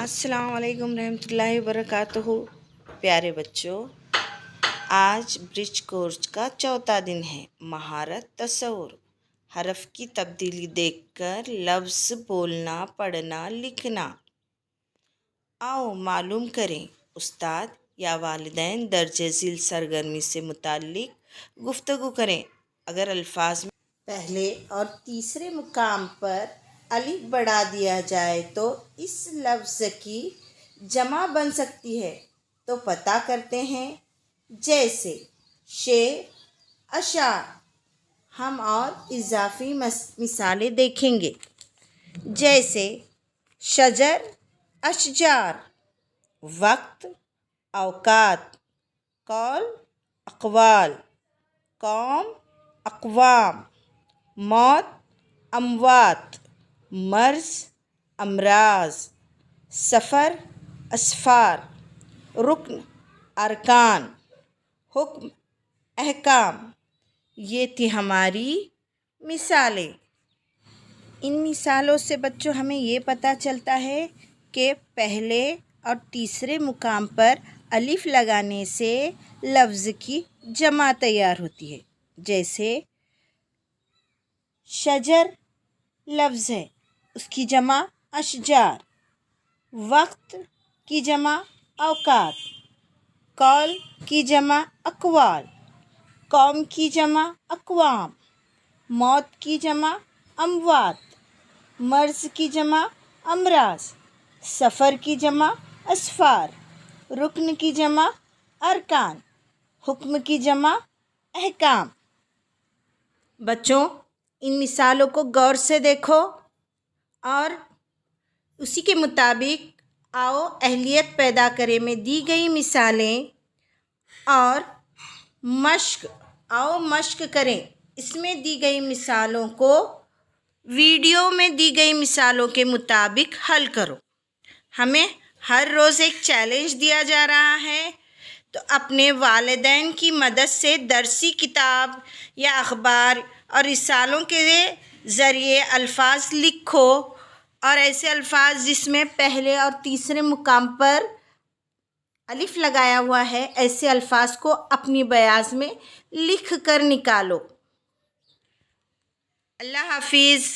अस्सलाम वालेकुम रहमतुल्लाहि वबरकातुहू। प्यारे बच्चों, आज ब्रिज कोर्स का चौथा दिन है। महारत तस्वुर, हरफ की तब्दीली देखकर लफ्ज़ बोलना, पढ़ना, लिखना। आओ मालूम करें, उस्ताद या वालिदैन दर्जे झील सरगर्मी से मुताल्लिक गुफ्तगू करें। अगर अल्फाज में पहले और तीसरे मुकाम पर अलिफ बढ़ा दिया जाए तो इस लफ्ज़ की जमा बन सकती है, तो पता करते हैं। जैसे शेर, अशार। हम और इजाफी मिसालें देखेंगे। जैसे शजर, अशजार। वक्त, औकात। कौल, अक़वाल। कौम, अक़वाम। मौत, अमवात। मर्ज़, अमराज। सफ़र, असफ़ार। रुक्न, अरकान। हुक्म, अहकाम। ये थी हमारी मिसालें। इन मिसालों से बच्चों हमें ये पता चलता है कि पहले और तीसरे मुकाम पर अलिफ लगाने से लफ्ज़ की जमा तैयार होती है। जैसे शजर लफ्ज़ है, उसकी जमा अशजार। वक्त की जमा औकात। कौल की जमा अक़वाल। कौम की जमा अक़वाम। मौत की जमा अमवात। मर्ज़ की जमा अमराज। सफ़र की जमा असफ़ार। रुकन की जमा अरकान। हुक्म की जमा अहकाम। बच्चों, इन मिसालों को गौर से देखो और उसी के मुताबिक आओ अहलियत पैदा करें में दी गई मिसालें और मश्क करें। इसमें दी गई मिसालों को वीडियो में दी गई मिसालों के मुताबिक हल करो। हमें हर रोज़ एक चैलेंज दिया जा रहा है, तो अपने वालिदैन की मदद से दरसी किताब या अखबार और रिसालों के ज़रिए अल्फाज लिखो, और ऐसे अल्फाज जिसमें पहले और तीसरे मुकाम पर अलिफ लगाया हुआ है, ऐसे अल्फाज को अपनी बयाज़ में लिख कर निकालो। अल्लाह हाफिज़।